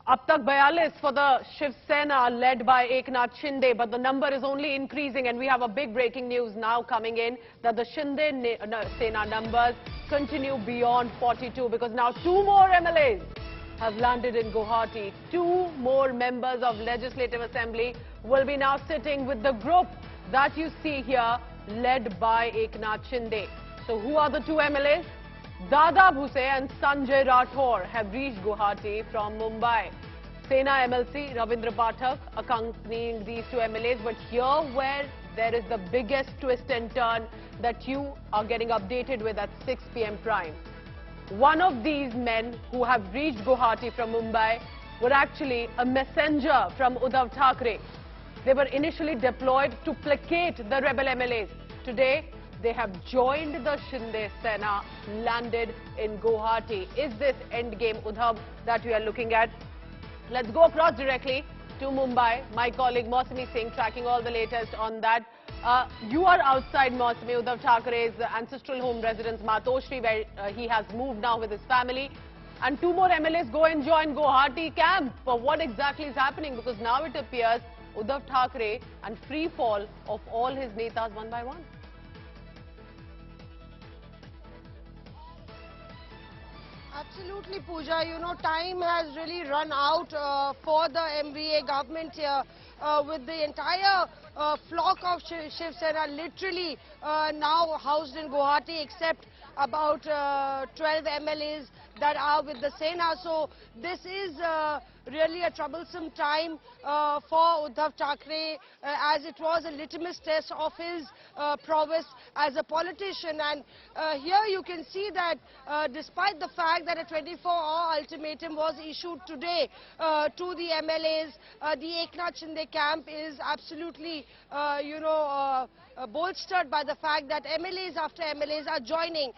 Up tak 42 for the Shiv Sena led by Eknath Shinde, but the number is only increasing, and we have a big breaking news now coming in that the Shinde Sena numbers continue beyond 42 because now 2 more MLAs have landed in Guwahati. 2 more members of Legislative Assembly will be now sitting with the group that you see here led by Eknath Shinde. So who are the 2 MLAs? Dada Bhuse and Sanjay Rathore have reached Guwahati from Mumbai. Sena MLC Ravindra Phatak accompanying these 2 MLAs, but here where there is the biggest twist and turn that you are getting updated with at 6 p.m. prime. One of these men who have reached Guwahati from Mumbai were actually a messenger from Uddhav Thackeray. They were initially deployed to placate the rebel MLAs. Today, they have joined the Shinde Sena, landed in Guwahati. Is this endgame Uddhav that we are looking at? Let's go across directly to Mumbai. My colleague Mausami Singh tracking all the latest on that. You are outside Mausami, Uddhav Thackeray's ancestral home residence Matoshree, where he has moved now with his family. And 2 more MLAs go and join Guwahati camp. But what exactly is happening? Because now it appears Uddhav Thackeray and free fall of all his netas one by one. Absolutely, Pooja. You know, time has really run out for the MVA government here with the entire flock of Shiv Sena literally now housed in Guwahati, except about 12 MLAs that are with the Sena. So this is really a troublesome time for Uddhav Thackeray, as it was a litmus test of his prowess as a politician. And here you can see that despite the fact that a 24-hour ultimatum was issued today to the MLAs, the Eknath Shinde camp is absolutely, bolstered by the fact that MLAs after MLAs are joining.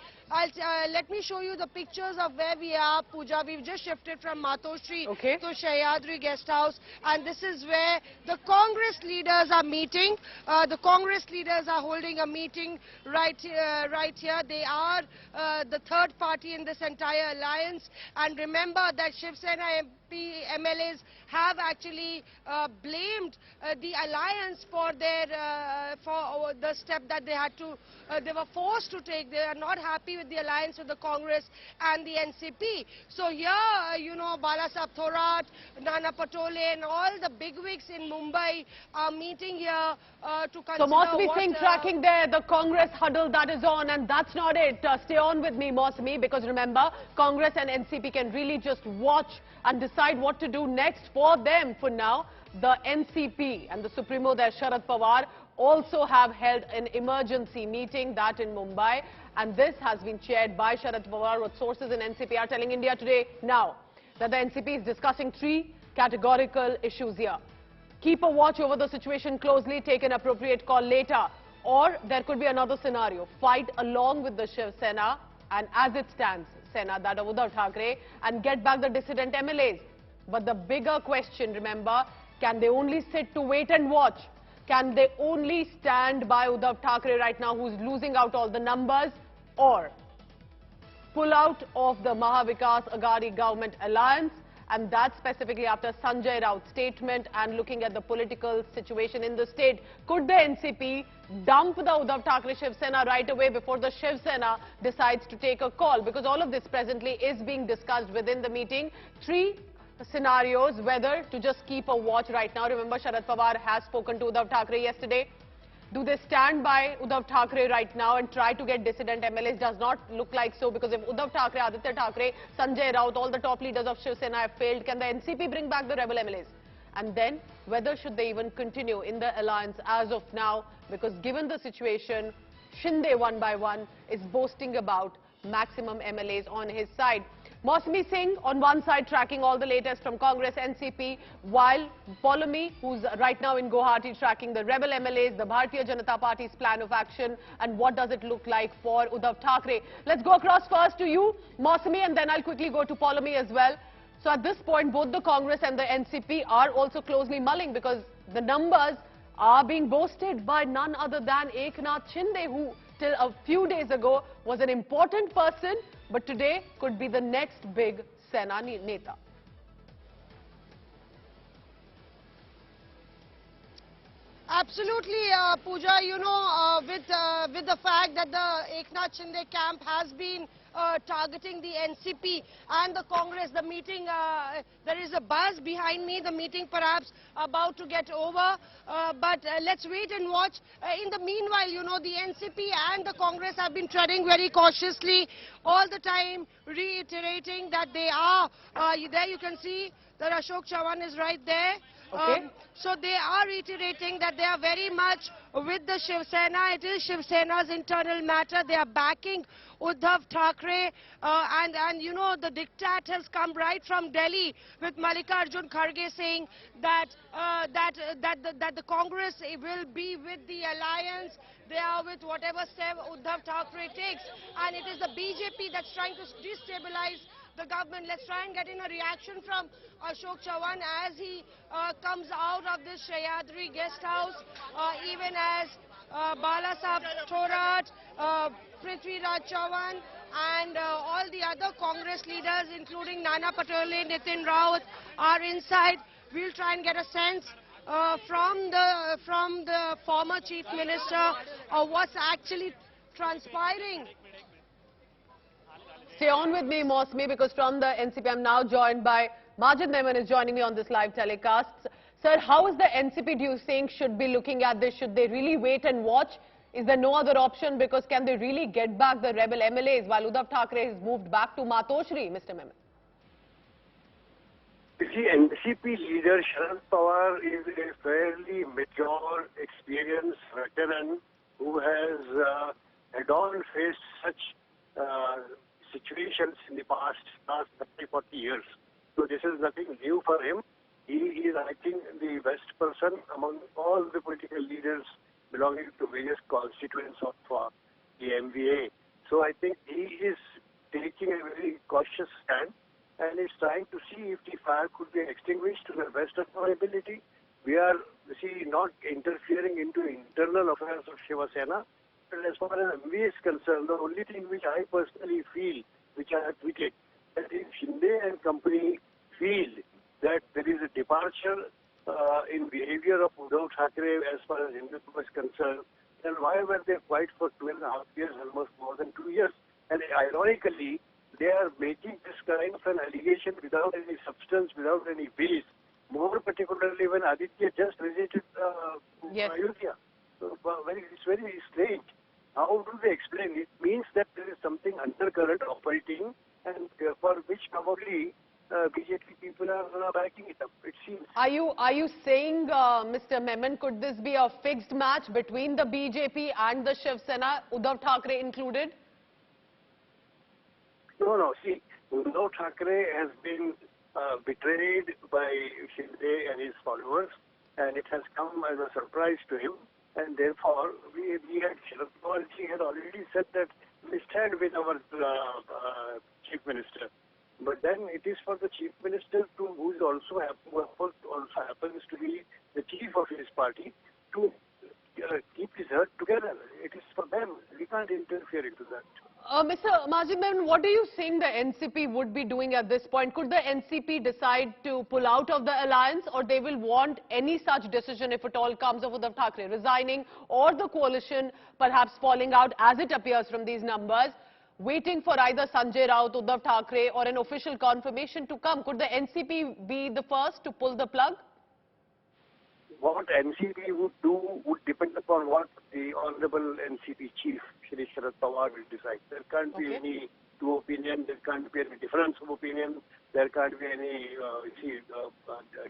Let me show you the pictures of where we are, Pooja. We've just shifted from Matoshree to Sahyadri guest house, and this is where the Congress leaders are meeting. The Congress leaders are holding a meeting right here. They are the third party in this entire alliance, and remember that Shiv Sena MLAs have actually blamed the alliance for their for the step that they had to they were forced to take. They are not happy with the alliance with the Congress and the NCP. So here, Balasaheb Thorat, Nana Patole and all the bigwigs in Mumbai are meeting here to consider. So Mausami Singh tracking there, the Congress huddle that is on, and that's not it. Stay on with me, Mausami, because remember, Congress and NCP can really just watch and decide what to do next for them. For now, the NCP and the Supremo there, Sharad Pawar, also have held an emergency meeting that in Mumbai, and this has been chaired by Sharad Pawar. What sources in NCP are telling India Today now that the NCP is discussing 3 categorical issues here. Keep a watch over the situation closely, take an appropriate call later, or there could be another scenario, fight along with the Shiv Sena and as it stands, Sena, that of Uddhav Thackeray, and get back the dissident MLAs. But the bigger question, remember, can they only sit to wait and watch? Can they only stand by Uddhav Thackeray right now, who's losing out all the numbers, or pull out of the Mahavikas Aghadi government alliance? And that specifically after Sanjay Raut's statement and looking at the political situation in the state. Could the NCP dump the Uddhav Thackeray Shiv Sena right away before the Shiv Sena decides to take a call? Because all of this presently is being discussed within the meeting. 3 scenarios, whether to just keep a watch right now. Remember, Sharad Pawar has spoken to Uddhav Thackeray yesterday. Do they stand by Uddhav Thackeray right now and try to get dissident MLAs? Does not look like so, because if Uddhav Thackeray, Aditya Thackeray, Sanjay Raut, all the top leaders of Shiv Sena have failed, can the NCP bring back the rebel MLAs? And then, whether should they even continue in the alliance as of now? Because given the situation, Shinde one by one is boasting about maximum MLAs on his side. Mausami Singh on one side tracking all the latest from Congress, NCP, while Polomi, who's right now in Guwahati, tracking the rebel MLAs, the Bharatiya Janata Party's plan of action, and what does it look like for Uddhav Thackeray. Let's go across first to you, Mausami, and then I'll quickly go to Polomi as well. So at this point, both the Congress and the NCP are also closely mulling, because the numbers are being boasted by none other than Eknath Shinde, who till a few days ago was an important person, but today could be the next big Sena Neta. Absolutely, Pooja. You know, with the fact that the Eknath Shinde camp has been targeting the NCP and the Congress, the meeting, there is a buzz behind me, the meeting perhaps about to get over, but let's wait and watch. In the meanwhile, you know, the NCP and the Congress have been treading very cautiously all the time, reiterating that they are, there you can see that Ashok Chavan is right there. Okay. So they are reiterating that they are very much with the Shiv Sena. It is Shiv Sena's internal matter. They are backing Uddhav Thackeray, and you know, the diktat has come right from Delhi with Mallikarjun Kharge saying that the Congress will be with the alliance. They are with whatever step Uddhav Thackeray takes, and it is the BJP that's trying to destabilize the government. Let's try and get in a reaction from Ashok Chavan as he comes out of this Sahyadri guest house, even as Bala Sahib Thorat, Prithviraj Chavan and all the other Congress leaders including Nana Patole, Nitin Raut are inside. We'll try and get a sense from the former Chief Minister of what's actually transpiring. Stay on with me, Mosmi, because from the NCP, I'm now joined by Majid Memon is joining me on this live telecast. Sir, how is the NCP, do you think, should be looking at this? Should they really wait and watch? Is there no other option? Because can they really get back the rebel MLAs while Uddhav Thackeray has moved back to Matoshree, Mr. Memon? You see, NCP leader Sharad Pawar is a fairly mature, experienced veteran who has head-on faced such situations in the past 30, 40 years. So this is nothing new for him. He is, I think, the best person among all the political leaders belonging to various constituents of the MVA. So I think he is taking a very cautious stand and is trying to see if the fire could be extinguished to the best of our ability. We are, not interfering into internal affairs of Shiv Sena. But as far as MVA is concerned, the only thing which I personally feel, which I have tweeted, that if Shinde and company feel that there is a departure in behavior of Uddhav Thackeray as far as Hindutva is concerned, then why were they quiet for 2.5 years, almost more than 2 years? And ironically, they are making this kind of an allegation without any substance, without any base, more particularly when Aditya just visited Ayodhya. So, it's very strange. How do they explain? It means that there is something undercurrent operating, and for which probably BJP people are backing it up, it seems. Are you saying, Mr. Memon, could this be a fixed match between the BJP and the Shiv Sena, Uddhav Thackeray included? No. See, Uddhav Thackeray has been betrayed by Shinde and his followers, and it has come as a surprise to him. And therefore, we had Sharad Pawar had already said that we stand with our Chief Minister. But then it is for the Chief Minister who also happens to be the chief of his party, to keep his herd together. It is for them. We can't interfere into that. Mr. Majid Memon, what do you think the NCP would be doing at this point? Could the NCP decide to pull out of the alliance, or they will want any such decision, if at all comes, of Uddhav Thackeray resigning, or the coalition perhaps falling out, as it appears from these numbers, waiting for either Sanjay Raut, Uddhav Thackeray, or an official confirmation to come? Could the NCP be the first to pull the plug? What NCP would do would depend upon what the Honorable NCP Chief, Shri Sharad Pawar, will decide. There can't be any two opinion, there can't be any difference of opinion, there can't be any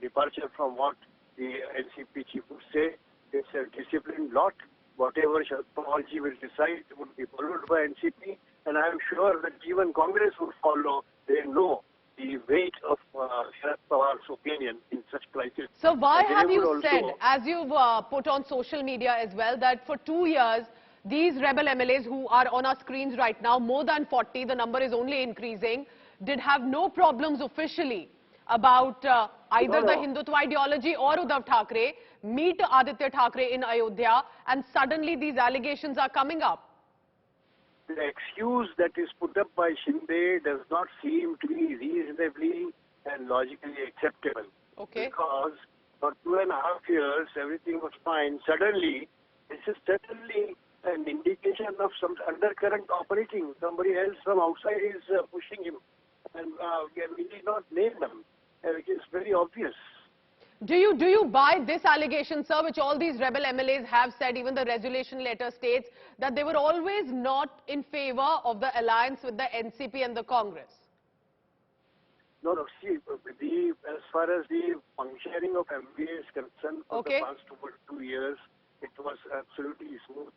departure from what the NCP Chief would say. It's a disciplined lot. Whatever Sharad Pawar Ji will decide would be followed by NCP, and I am sure that even Congress would follow. They know the weight of Sharad Pawar's opinion in such crisis. So why have you said, as you've put on social media as well, that for 2 years, these rebel MLAs who are on our screens right now, more than 40, the number is only increasing, did have no problems officially about either the Hindutva ideology or Uddhav Thackeray, meet Aditya Thackeray in Ayodhya, and suddenly these allegations are coming up? The excuse that is put up by Shinde does not seem to be reasonably and logically acceptable. Okay. Because for 2.5 years, everything was fine. Suddenly, this is certainly an indication of some undercurrent operating. Somebody else from outside is pushing him. And we did not name them. It is very obvious. Do you buy this allegation, sir, which all these rebel MLAs have said? Even the resolution letter states that they were always not in favor of the alliance with the NCP and the Congress. No, see, as far as the functioning of MBA is concerned, for the past 2 years, it was absolutely smooth.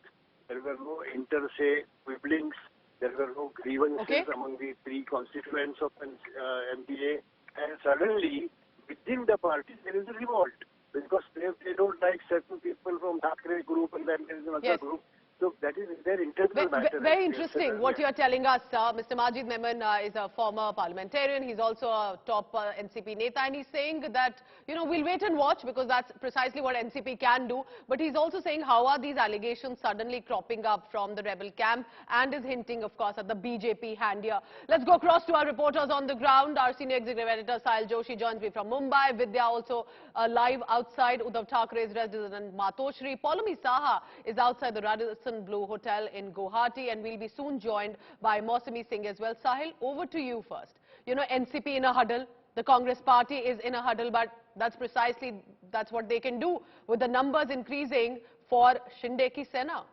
There were no inter-se quibblings. There were no grievances among the 3 constituents of MBA. And suddenly, within the party, there is a revolt because they don't like certain people from Thackeray group, and then there is another group. So that is their internal matter. Very interesting what you are telling us. Mr. Majid Memon is a former parliamentarian. He's also a top NCP neta, and he's saying that, you know, we'll wait and watch because that's precisely what NCP can do. But he's also saying how are these allegations suddenly cropping up from the rebel camp, and is hinting, of course, at the BJP hand here. Let's go across to our reporters on the ground. Our senior executive editor Sahil Joshi joins me from Mumbai. Vidya also live outside Uddhav Thackeray's residence in Matoshree. Poulomi Saha is outside the Radisson Blue Hotel in Guwahati, and we'll be soon joined by Mausami Singh as well. Sahil, over to you first. You know, NCP in a huddle, the Congress party is in a huddle, but that's what they can do with the numbers increasing for Shinde Sena.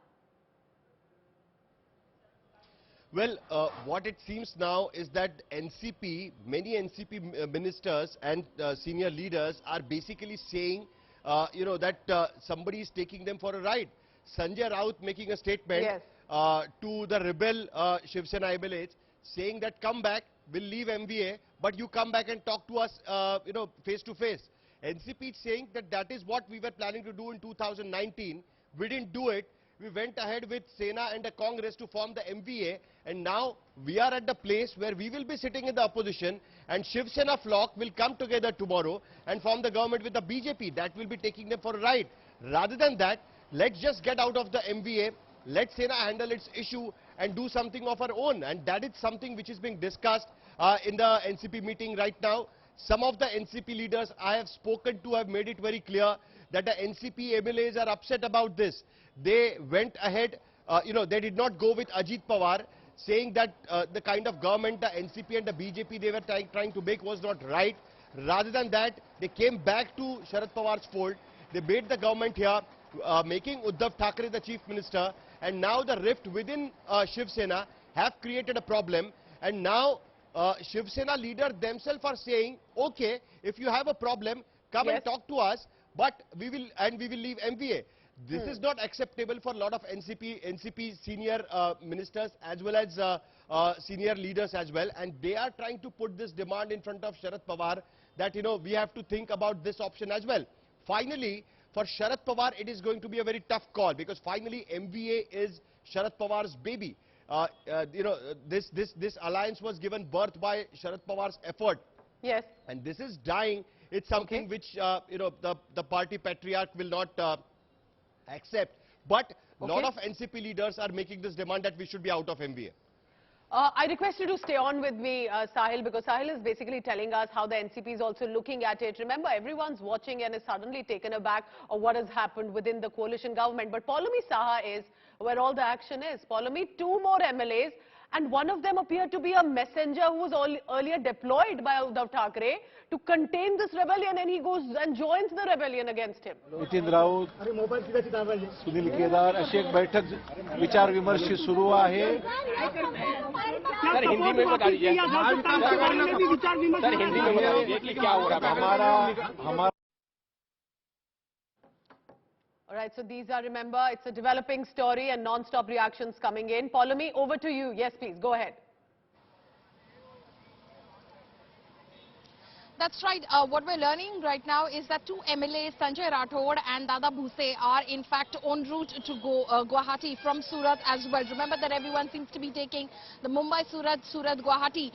Well, what it seems now is that NCP, many NCP ministers and senior leaders are basically saying, you know, that somebody is taking them for a ride. Sanjay Raut making a statement to the rebel Shiv Sena MLAs, saying that come back, we'll leave MVA, but you come back and talk to us, you know, face to face. NCP is saying that that is what we were planning to do in 2019. We didn't do it. We went ahead with Sena and the Congress to form the MVA, and now we are at the place where we will be sitting in the opposition, and Shiv Sena flock will come together tomorrow and form the government with the BJP. That will be taking them for a ride. Rather than that, let's just get out of the MVA, let Sena handle its issue and do something of our own. And that is something which is being discussed in the NCP meeting right now. Some of the NCP leaders I have spoken to have made it very clear that the NCP MLAs are upset about this. They went ahead, you know, they did not go with Ajit Pawar, saying that the kind of government the NCP and the BJP they were trying to make was not right. Rather than that, they came back to Sharad Pawar's fold. They made the government here, making Uddhav Thackeray the Chief Minister, and now the rift within Shiv Sena have created a problem, and now Shiv Sena leaders themselves are saying, okay, if you have a problem, come and talk to us, but we will leave MVA. This is not acceptable for a lot of NCP senior ministers as well as senior leaders as well, and they are trying to put this demand in front of Sharad Pawar that, you know, we have to think about this option as well. Finally, for Sharad Pawar, it is going to be a very tough call because finally MVA is Sharad Pawar's baby. You know, this alliance was given birth by Sharad Pawar's effort. Yes. And this is dying. It's something which, you know, the party patriarch will not accept. But a lot of NCP leaders are making this demand that we should be out of MVA. I request you to stay on with me, Sahil, because Sahil is basically telling us how the NCP is also looking at it. Remember, everyone's watching and is suddenly taken aback of what has happened within the coalition government. But Poulomi Saha is where all the action is. Poulomi, 2 more MLAs, and one of them appeared to be a messenger who was earlier deployed by Uddhav Thackeray to contain this rebellion, and he goes and joins the rebellion against him. Nitin Raut, Sunil Kedar अशी एक बैठक विचार विमर्श सुरू आहे. Sir Hindi में बता दीजिए. सर हिंदी में बता दीजिए कि क्या हो रहा है. हमारा All right, so these are, remember, it's a developing story and non-stop reactions coming in. Poulomi, over to you. Yes, please, go ahead. That's right. What we're learning right now is that 2 MLAs, Sanjay Rathod and Dada Bhuse, are in fact en route to Guwahati from Surat as well. Remember that everyone seems to be taking the Mumbai-Surat, Surat-Guwahati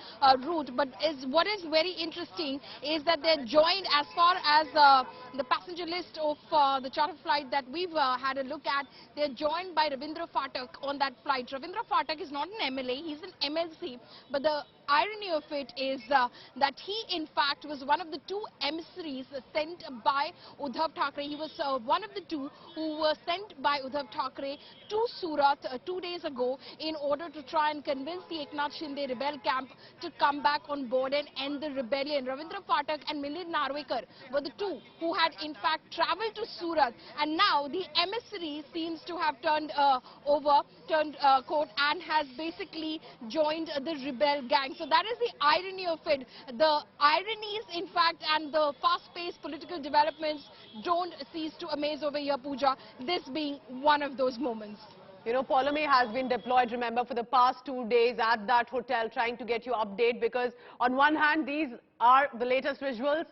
route. But what is very interesting is that they're joined as far as the passenger list of the charter flight that we've had a look at. They're joined by Ravindra Phatak on that flight. Ravindra Phatak is not an MLA, he's an MLC. But the irony of it is that he in fact was one of the two emissaries sent by Uddhav Thackeray. He was one of the two who were sent by Uddhav Thackeray to Surat 2 days ago in order to try and convince the Eknath Shinde rebel camp to come back on board and end the rebellion. Ravindra Phatak and Milind Narwekar were the two who had in fact travelled to Surat, and now the emissary seems to have turned court and has basically joined the rebel gang. So that is the irony of it. The ironies, in fact, and the fast-paced political developments don't cease to amaze over here, Pooja, this being one of those moments. You know, Polome has been deployed, remember, for the past 2 days at that hotel trying to get you update, because on one hand, these are the latest visuals.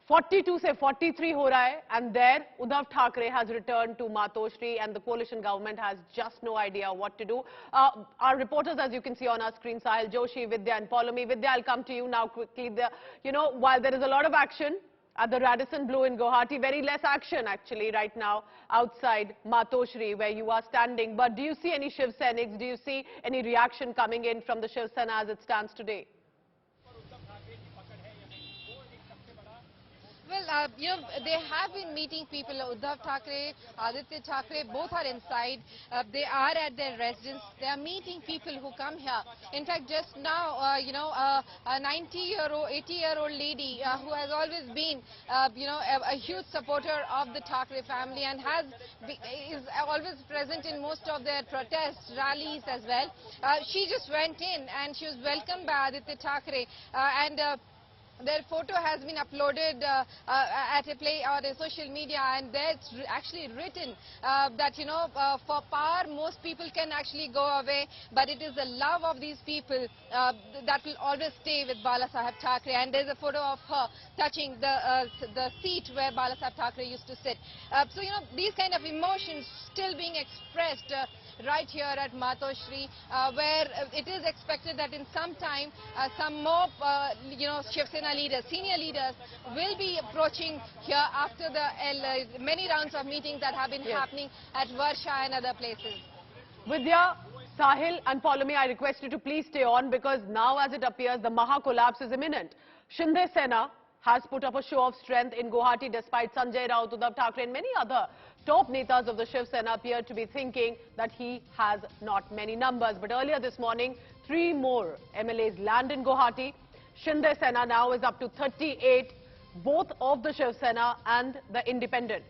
42 se 43 ho raha hai, and there Uddhav Thackeray has returned to Matoshree and the coalition government has just no idea what to do. Our reporters, as you can see on our screen, Sahil Joshi, Vidya and Polome. Vidya, I'll come to you now quickly. While there is a lot of action at the Radisson Blu in Guwahati, very less action actually right now outside Matoshree where you are standing. But do you see any Shiv Senics? Do you see any reaction coming in from the Shiv Sena as it stands today? Well, they have been meeting people. Uddhav Thackeray, Aditya Thackeray, both are inside. They are at their residence. They are meeting people who come here. In fact, just now, a 90-year-old, 80-year-old lady who has always been, a huge supporter of the Thackeray family and is always present in most of their protests, rallies as well. She just went in and she was welcomed by Aditya Thackeray their photo has been uploaded at a play on social media, and there it's actually written that, for power, most people can actually go away, but it is the love of these people that will always stay with Balasaheb Thackeray. And there's a photo of her touching the seat where Balasaheb Thackeray used to sit. So, these kind of emotions still being expressed right here at Matoshree, where it is expected that in some time, some more, Shiv Sena leaders, senior leaders, will be approaching here after the many rounds of meetings that have been happening at Varsha and other places. Vidya, Sahil and Polome, I request you to please stay on, because now as it appears the Maha collapse is imminent. Shinde Sena has put up a show of strength in Guwahati despite Sanjay Raut, Uddhav Thackeray and many other top netas of the Shiv Sena appear to be thinking that he has not many numbers. But earlier this morning, 3 more MLAs land in Guwahati. Shinde Sena now is up to 38, both of the Shiv Sena and the Independent.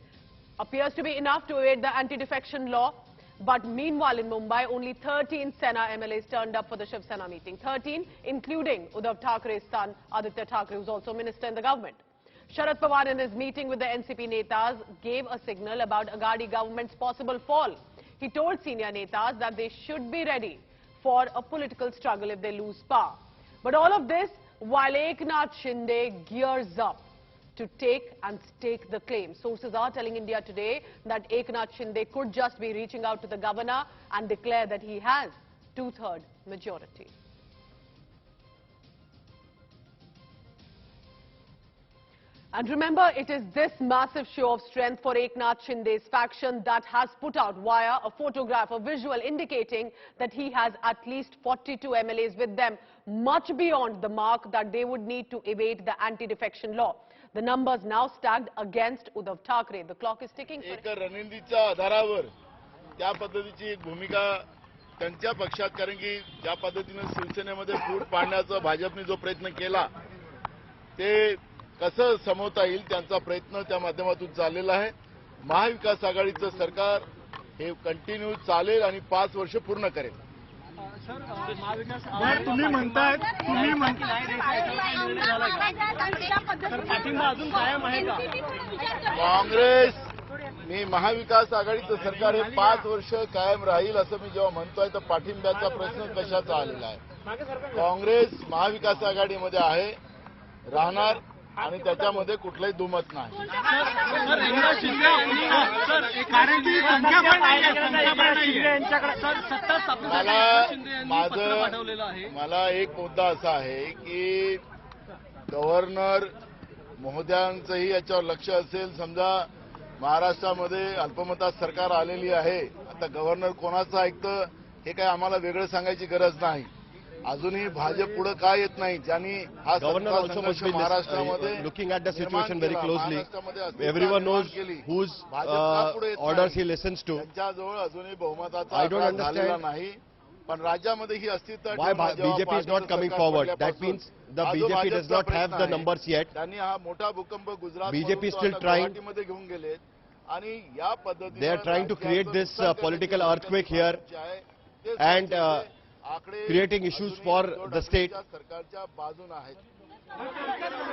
Appears to be enough to evade the anti-defection law. But meanwhile in Mumbai, only 13 Sena MLAs turned up for the Shiv Sena meeting. 13, including Uddhav Thackeray's son, Aditya Thackeray, who's also minister in the government. Sharad Pawar, in his meeting with the NCP netas, gave a signal about Aghadi government's possible fall. He told senior netas that they should be ready for a political struggle if they lose power. But all of this while Eknath Shinde gears up to take and stake the claim. Sources are telling India Today that Eknath Shinde could just be reaching out to the governor and declare that he has 2/3 majority. And remember, it is this massive show of strength for Eknath Shinde's faction that has put out via a photograph, a visual indicating that he has at least 42 MLAs with them, much beyond the mark that they would need to evade the anti-defection law. The numbers now stacked against Uddhav Thackeray. The clock is ticking. एक रणनीतीच्या आधारावर त्या पद्धतीची एक भूमिका त्यांच्या पक्षात, कारण की ज्या पद्धतीने शिवसेनेमध्ये फूट पाडण्याचा भाजपने जो प्रयत्न केला ते कसं समवता येईल त्यांचा प्रयत्न त्या माध्यमातून चाललेला आहे. महाविकास आघाडीचं सरकार हे कंटिन्यू चालेल आणि 5 वर्ष पूर्ण करेल. तुम्ही म्हणताय काँग्रेस मी महाविकास आघाडीचं सरकार हे 5 वर्ष कायम राहील असं मी जेव्हा म्हणतोय तर पाठिंब्याचा प्रश्न कशाचा आलेला आहे. काँग्रेस महाविकास आघाडीमध्ये आहे, राहणार आणि त्याच्यामध्ये कुठलाही दुमत नाही. मला एक मुद्दा असा आहे की गव्हर्नर महोदयांचंही याच्यावर लक्ष असेल. समजा महाराष्ट्रामध्ये अल्पमतात सरकार आलेली आहे, आता गव्हर्नर कोणाचं ऐकतं हे काय आम्हाला वेगळं सांगायची गरज नाही. अजूनही भाजप पुढे का येत नाही, ज्यांनी हा Governor सत्ता also संघर्ष must be महाराष्ट्रामध्ये looking at the situation निर्माण very केला, closely. महाराष्ट्रामध्ये अस्थिरता Everyone knows निर्माण केली. whose भाजप का पुढे येत orders नाही? he listens to. त्यांच्याजवळ अजूनही बहुमताचा I don't आकडा understand झालेला नाही. पण राज्यामध्ये ही अस्थिरता why ठेवणं जेव्हा BJP is not भाजपचं coming सरकार forward. That पडल्यापासून means the हा जो BJP does भाजपचा not have प्रयत्न the आहे, numbers yet. त्यांनी हा मोठा भूकंप Gujarat BJP is still trying. गुवाहाटीमध्ये घेऊन गेलेत आणि या पद्धतीने They are trying to create this political earthquake here and creating issues for the state. सरकारच्या बाजूने आहेत.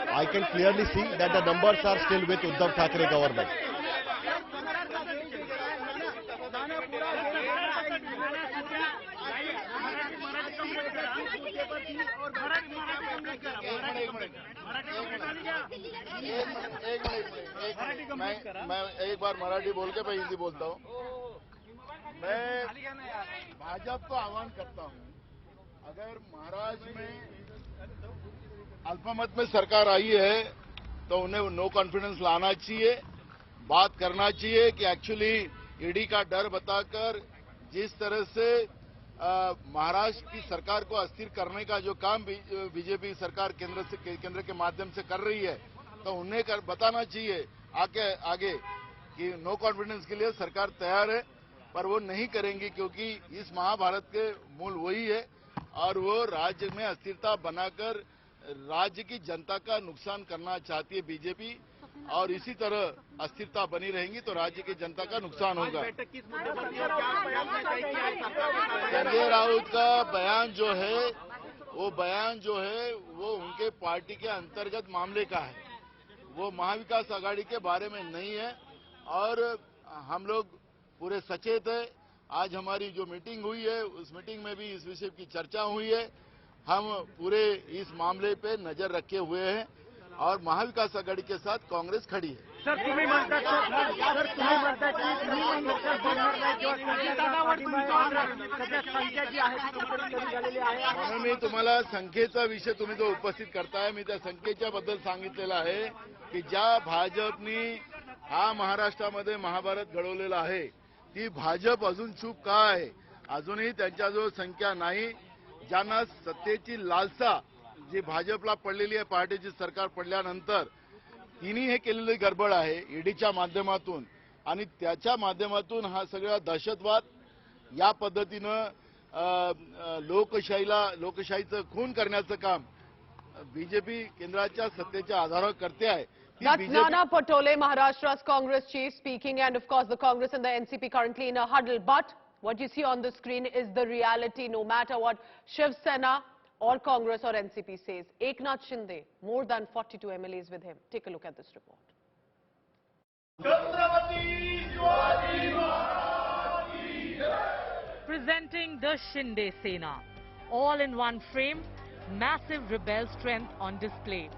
I can clearly see that the numbers are still with Uddhav Thackeray government. मैं एक बार मराठी बोल के मैं हिंदी बोलता हूँ. मैं भाजपा को आह्वान करता हूँ, अगर महाराष्ट्र में अल्पमत में सरकार आई है तो उन्हें नो कॉन्फिडेंस लाना चाहिए, बात करना चाहिए कि एक्चुअली ईडी का डर बताकर जिस तरह से महाराष्ट्र की सरकार को अस्थिर करने का जो काम बीजेपी सरकार केंद्र के माध्यम से कर रही है, तो उन्हें बताना चाहिए आगे कि नो कॉन्फिडेंस के लिए सरकार तैयार है, पर वो नहीं करेंगी क्योंकि इस महाभारत के मूल वही है और वो राज्य में अस्थिरता बनाकर राज्य की जनता का नुकसान करना चाहती है बीजेपी, और इसी तरह अस्थिरता बनी रहेंगी तो राज्य की जनता का नुकसान होगा. संजय राउत का बयान जो है वो उनके पार्टी के अंतर्गत मामले का है, वो महाविकास आघाड़ी के बारे में नहीं है और हम लोग पूरे सचेत है. आज हमारी जो मीटिंग हुई है उस मीटिंग में भी इस विषय की चर्चा हुई है. हम पूरे इस मामले पे नजर रखे हुए हैं और महाविकास आघाड़ी के साथ कांग्रेस खड़ी है. म्हणून मी तुम्हाला संख्येचा विषय तुम्ही जो उपस्थित करताय, मी त्या संख्येच्या बद्दल सांगितलेलं आहे की ज्या भाजपनी हा महाराष्ट्रामध्ये महाभारत घडवलेला आहे ती भाजप अजून चूप का आहे? अजूनही त्यांच्याजवळ संख्या नाही. ज्यांना सत्तेची लालसा जी भाजपला पडलेली आहे पार्टीची सरकार पडल्यानंतर, तिने हे केलेली गडबड आहे ईडीच्या माध्यमातून आणि त्याच्या माध्यमातून हा सगळा दहशतवाद या पद्धतीनं लोकशाहीचं खून करण्याचं काम बीजेपी केंद्राच्या सत्तेच्या आधारावर करते आहे. That's Nana Patole, Maharashtra's Congress chief speaking, and of course the Congress and the NCP currently in a huddle. But what you see on the screen is the reality, no matter what Shiv Sena or Congress or NCP says. Eknath Shinde, more than 42 MLAs with him. Take a look at this report. Presenting the Shinde Sena, all in one frame, massive rebel strength on display.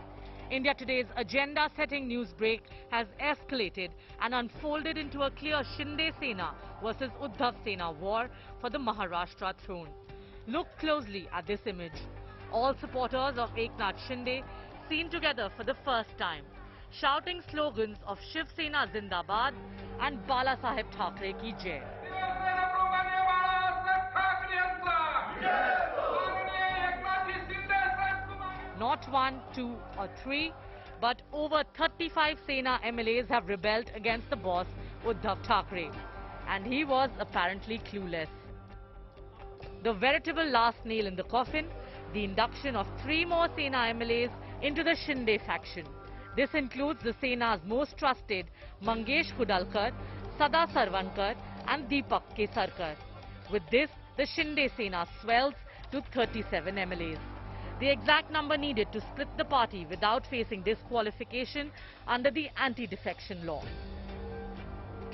India Today's agenda-setting newsbreak has escalated and unfolded into a clear Shinde Sena versus Uddhav Sena war for the Maharashtra throne. Look closely at this image. All supporters of Eknath Shinde seen together for the first time, shouting slogans of Shiv Sena Zindabad and Bala Saheb Thackeray ki Jai. Not one, two or three, but over 35 Sena MLAs have rebelled against the boss Uddhav Thackeray, and he was apparently clueless. The veritable last nail in the coffin, the induction of 3 more Sena MLAs into the Shinde faction. This includes the Sena's most trusted Mangesh Kudalkar, Sada Sarvankar and Deepak Kesarkar. With this, the Shinde Sena swells to 37 MLAs. The exact number needed to split the party without facing disqualification under the anti-defection law.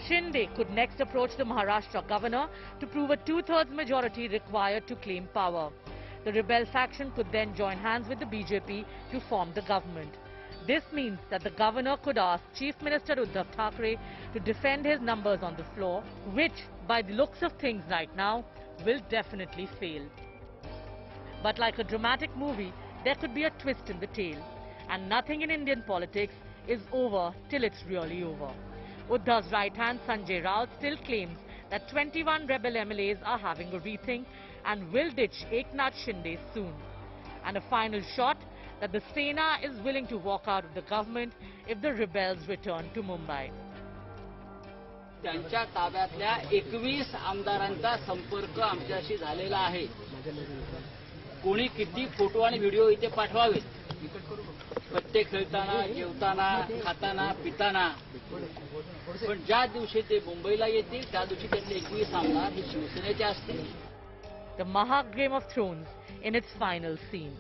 Shinde could next approach the Maharashtra governor to prove a 2/3 majority required to claim power. The rebel faction could then join hands with the BJP to form the government. This means that the governor could ask Chief Minister Uddhav Thackeray to defend his numbers on the floor, which, by the looks of things right now, will definitely fail. But like a dramatic movie, there could be a twist in the tale. And nothing in Indian politics is over till it's really over. Uddhav's right hand, Sanjay Raut, still claims that 21 rebel MLAs are having a rethink and will ditch Eknath Shinde soon. And a final shot that the Sena is willing to walk out of the government if the rebels return to Mumbai. त्यांच्या ताब्यातल्या 21 आमदारांचा संपर्क आमच्याशी झालेला आहे. कोणी किती photo आणि video इथे पाठवावेत, प्रत्येक खेळताना, जेवताना, खाताना, पिताना, पण ज्या दिवशी ते मुंबईला येतील त्या दिवशी त्यातले 21 आमदार हे शिवसेनेचे असतील. The Mahak Game of Thrones in its final scene.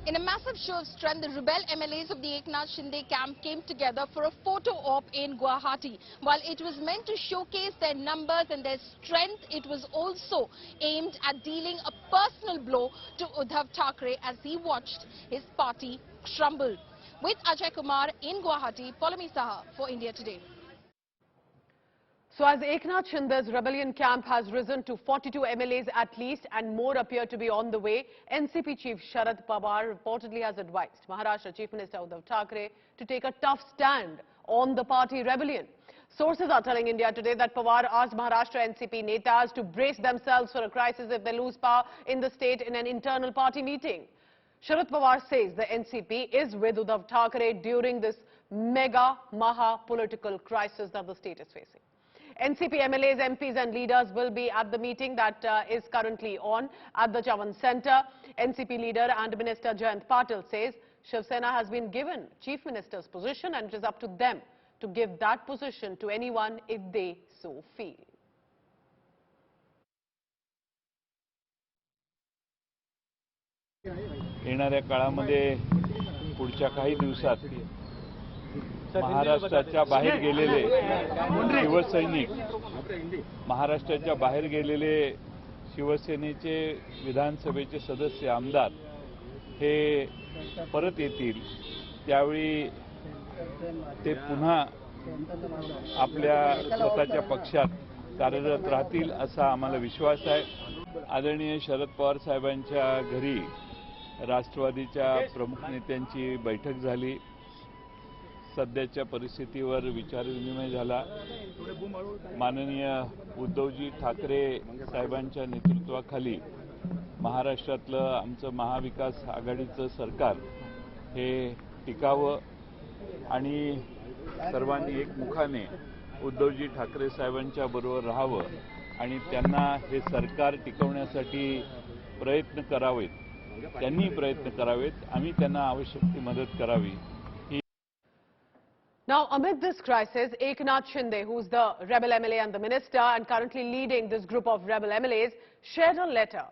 In a massive show of strength, the rebel MLAs of the Eknath Shinde camp came together for a photo op in Guwahati. While it was meant to showcase their numbers and their strength, it was also aimed at dealing a personal blow to Uddhav Thackeray as he watched his party crumble. With Ajay Kumar in Guwahati, Polami Saha for India Today. So as Eknath Shinde's rebellion camp has risen to 42 MLAs at least and more appear to be on the way, NCP Chief Sharad Pawar reportedly has advised Maharashtra Chief Minister Uddhav Thackeray to take a tough stand on the party rebellion. Sources are telling India Today that Pawar asked Maharashtra NCP netas to brace themselves for a crisis if they lose power in the state in an internal party meeting. Sharad Pawar says the NCP is with Uddhav Thackeray during this mega Maha political crisis that the state is facing. NCP MLAs, MPs and leaders will be at the meeting that is currently on at the Chavan Centre. NCP leader and Minister Jayant Patil says Shiv Sena has been given Chief Minister's position and it is up to them to give that position to anyone if they so feel. येणाऱ्या काळामध्ये पुढच्या काही दिवसात महाराष्ट्राच्या बाहेर गेलेले शिवसैनिक, महाराष्ट्राच्या बाहेर गेलेले शिवसेनेचे विधानसभेचे सदस्य आमदार हे परत येतील. त्यावेळी ते पुन्हा आपल्या स्वतःच्या पक्षात कार्यरत राहतील असा आम्हाला विश्वास आहे. आदरणीय शरद पवार साहेबांच्या घरी राष्ट्रवादीच्या प्रमुख नेत्यांची बैठक झाली. सध्याच्या परिस्थितीवर विचारविनिमय झाला. माननीय उद्धवजी ठाकरे साहेबांच्या नेतृत्वाखाली महाराष्ट्रातलं आमचं महाविकास आघाडीचं सरकार हे टिकावं आणि सर्वांनी एकमुखाने उद्धवजी ठाकरे साहेबांच्या बरोबर राहावं आणि त्यांना हे सरकार टिकवण्यासाठी प्रयत्न करावेत. त्यांनी प्रयत्न करावेत. आम्ही त्यांना आवश्यक ती मदत करावी. Now, amid this crisis, Eknath Shinde, who's the rebel MLA and the minister and currently leading this group of rebel MLAs, shared a letter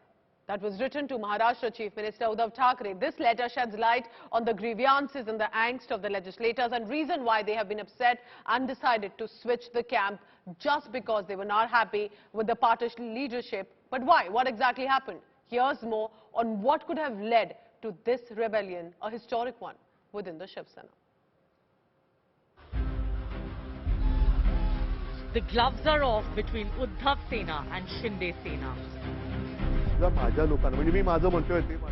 that was written to Maharashtra Chief Minister Uddhav Thackeray. This letter sheds light on the grievances and the angst of the legislators and reason why they have been upset and decided to switch the camp just because they were not happy with the party leadership. But why? What exactly happened? Here's more on what could have led to this rebellion, a historic one within the Shiv Sena. The gloves are off between Uddhav Sena and Shinde Sena.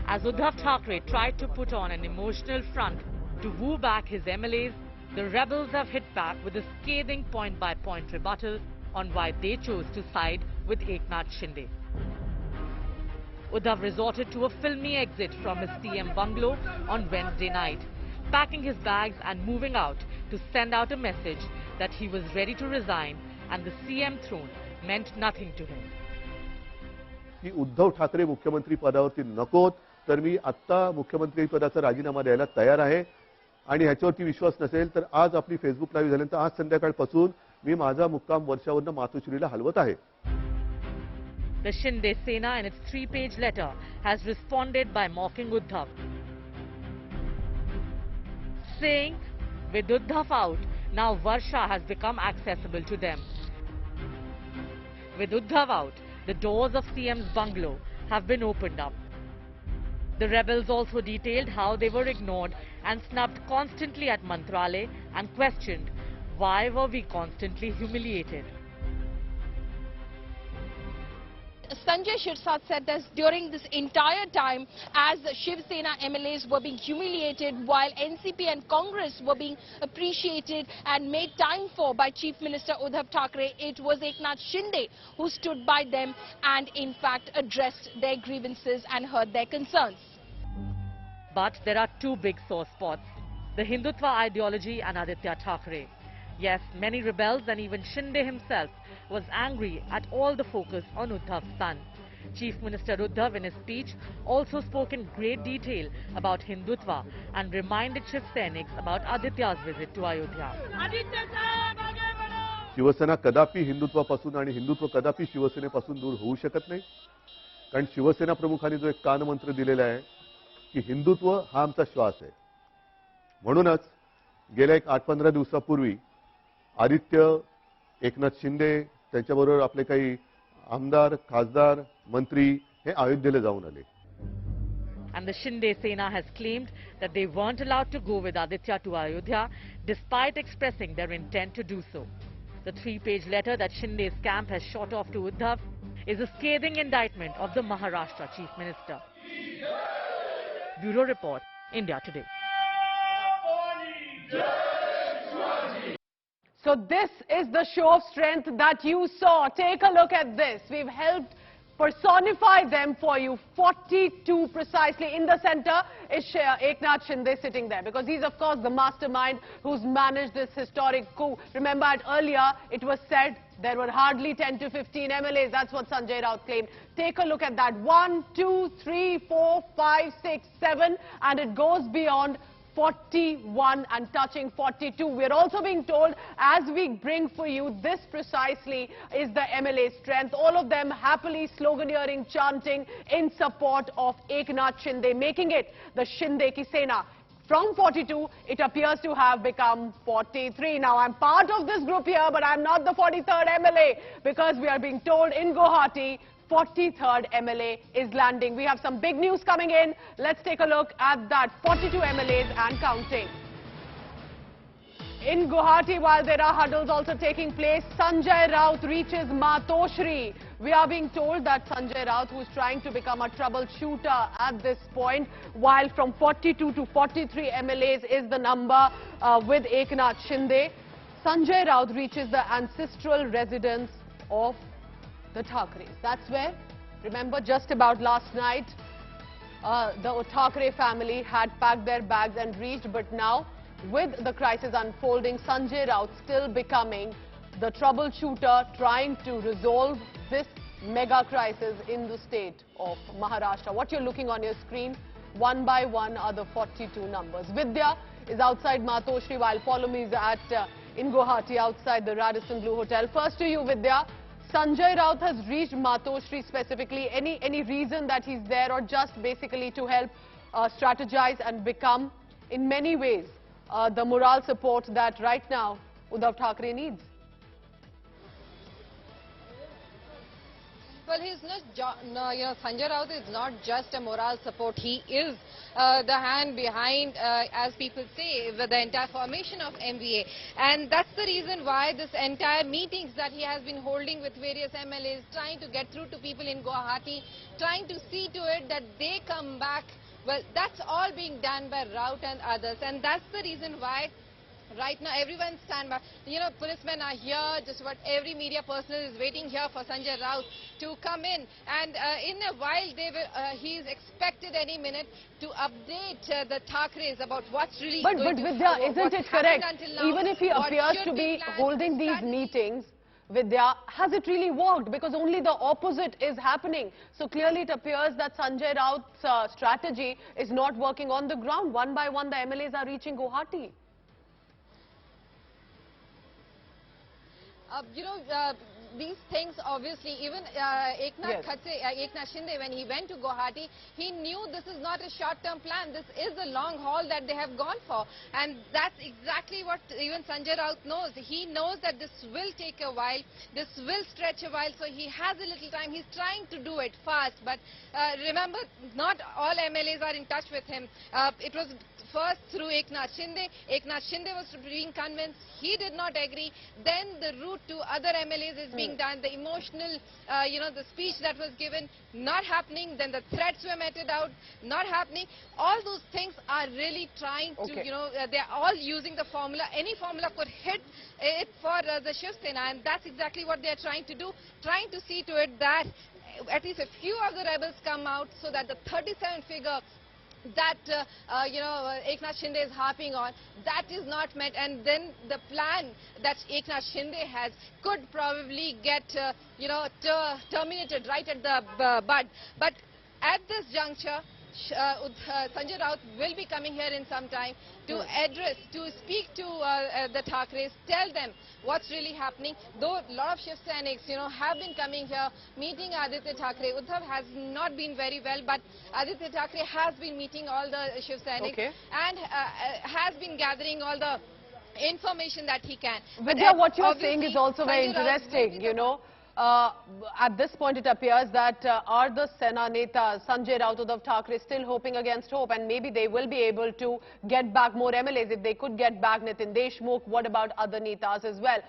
As Uddhav Thackeray tried to put on an emotional front to woo back his MLAs, the rebels have hit back with a scathing point-by-point rebuttal on why they chose to side with Eknath Shinde. Uddhav resorted to a filmy exit from his CM bungalow on Wednesday night, packing his bags and moving out to send out a message that he was ready to resign and the CM throne meant nothing to him. की उद्धव ठाकरे मुख्यमंत्री पदावरती नकोत, तर मी आता मुख्यमंत्री पदाचा राजीनामा द्यायला तयार आहे आणि ह्याच्यावरती विश्वास नसेल तर आज आपली फेसबुक लाईव्ह झाल्यानंतर आज संध्याकाळपासून मी माझा मुक्काम वर्षावरून मातोश्रीला हलवत आहे. The Shinde Sena in its 3-page letter has responded by mocking Uddhav, saying with Uddhav out, now Varsha has become accessible to them. With Uddhav out, the doors of CM's bungalow have been opened up. The rebels also detailed how they were ignored and snubbed constantly at Mantralaya and questioned why were we constantly humiliated. Sanjay Shirsat said that during this entire time, as Shiv Sena MLAs were being humiliated, while NCP and Congress were being appreciated and made time for by Chief Minister Uddhav Thackeray, it was Eknath Shinde who stood by them and in fact addressed their grievances and heard their concerns. But there are two big sore spots: the Hindutva ideology and Aditya Thackeray. Yes, many rebels and even Shinde himself was angry at all the focus on Uddhav's son. Chief Minister Uddhav in his speech also spoke in great detail about Hindutva and reminded Shiv Senics about Aditya's visit to Ayodhya. Shiv Sena कदापि हिंदुत्वापासून आणि हिंदुत्व कदापि शिवसेनेपासून दूर होऊ शकत नाही. कारण शिवसेना प्रमुखांनी जो एक कानमंत्र दिलेला आहे की हिंदुत्व हा आमचा श्वास आहे. म्हणूनच गेल्या एक 8-15 दिवसापूर्वी आदित्य, एकनाथ शिंदे, त्यांच्याबरोबर आपले काही आमदार, खासदार, मंत्री हे अयोध्येला जाऊन आले. And the Shinde Sena has claimed that they weren't allowed to go with Aditya to Ayodhya despite expressing their intent to do so. The 3-page letter that Shinde's camp has shot off to Uddhav is a scathing indictment of the Maharashtra Chief Minister. Bureau Report, India Today. So this is the show of strength that you saw. Take a look at this. We've helped personify them for you. 42 precisely. In the center is Eknath Shinde sitting there, because he's of course the mastermind who's managed this historic coup. Remember, earlier it was said there were hardly 10 to 15 MLAs. That's what Sanjay Raut claimed. Take a look at that. 1, 2, 3, 4, 5, 6, 7, and it goes beyond 41 and touching 42. We're also being told, as we bring for you, this precisely is the MLA strength. All of them happily sloganeering, chanting in support of Eknath Shinde, making it the Shinde Ki Sena. From 42, it appears to have become 43. Now, I'm part of this group here, but I'm not the 43rd MLA, because we are being told in Guwahati, 43rd MLA is landing. We have some big news coming in. Let's take a look at that. 42 MLAs and counting. In Guwahati, while there are huddles also taking place, Sanjay Raut reaches Matoshree. We are being told that Sanjay Raut, who is trying to become a troubleshooter at this point, while from 42 to 43 MLAs is the number with Eknath Shinde, Sanjay Raut reaches the ancestral residence of the Thackeray's. That's where, remember, just about last night, the Thackeray family had packed their bags and reached, but now, with the crisis unfolding, Sanjay Raut still becoming the troubleshooter, trying to resolve this mega crisis in the state of Maharashtra. What you're looking on your screen, one by one, are the 42 numbers. Vidya is outside Matoshree, while Paulomi is at in Guwahati, outside the Radisson Blu Hotel. First to you, Vidya. Sanjay Raut has reached Matoshree specifically. Any reason that he's there, or just basically to help strategize and become, in many ways, the morale support that right now Uddhav Thackeray needs? Well, he's not, Sanjay Raut is not just a morale support. He is the hand behind, as people say, the entire formation of MVA. And that's the reason why this entire meetings that he has been holding with various MLAs, trying to get through to people in Guwahati, trying to see to it that they come back. Well, that's all being done by Raut and others. And that's the reason why right now everyone stand by. Policemen are here, just about every media person is waiting here for Sanjay Raut to come in. And in a while, he is expected any minute to update the Thackerays about what's really going But Vidya, isn't it correct? Even if he appears to be holding these meetings, Vidya, has it really worked? Because only the opposite is happening. So clearly it appears that Sanjay Raut's strategy is not working on the ground. One by one, the MLAs are reaching Guwahati. These things, obviously, even Eknath Shinde, when he went to Guwahati, he knew this is not a short-term plan. This is a long haul that they have gone for. And that's exactly what even Sanjay Raut knows. He knows that this will take a while, this will stretch a while, so he has a little time. He's trying to do it fast. But remember, not all MLAs are in touch with him. It was first through Eknath Shinde. Eknath Shinde was being convinced. He did not agree. Then the route to other MLAs is being done. The emotional, the speech that was given, not happening. Then the threats were meted out, not happening. All those things are really trying to, they're all using the formula. Any formula could hit it for the Shiv Sena, and that's exactly what they're trying to do. Trying to see to it that at least a few of the rebels come out so that the 37 figure that Eknath Shinde is harping on, that is not met, and then the plan that Eknath Shinde has could probably get terminated right at the bud. But at this juncture, Sanjay Raut will be coming here in some time to address, to speak to the Thackerays, tell them what's really happening. Though a lot of Shiv Senics, have been coming here, meeting Aditya Thackeray. Uddhav has not been very well, but Aditya Thackeray has been meeting all the Shiv Senics and has been gathering all the information that he can. Vidya, what you're saying is also very interesting, at this point it appears that are the Sena Netas, Sanjay Raut, Uddhav Thackeray, still hoping against hope, and maybe they will be able to get back more MLAs. If they could get back Nitin Deshmukh, what about other Netas as well?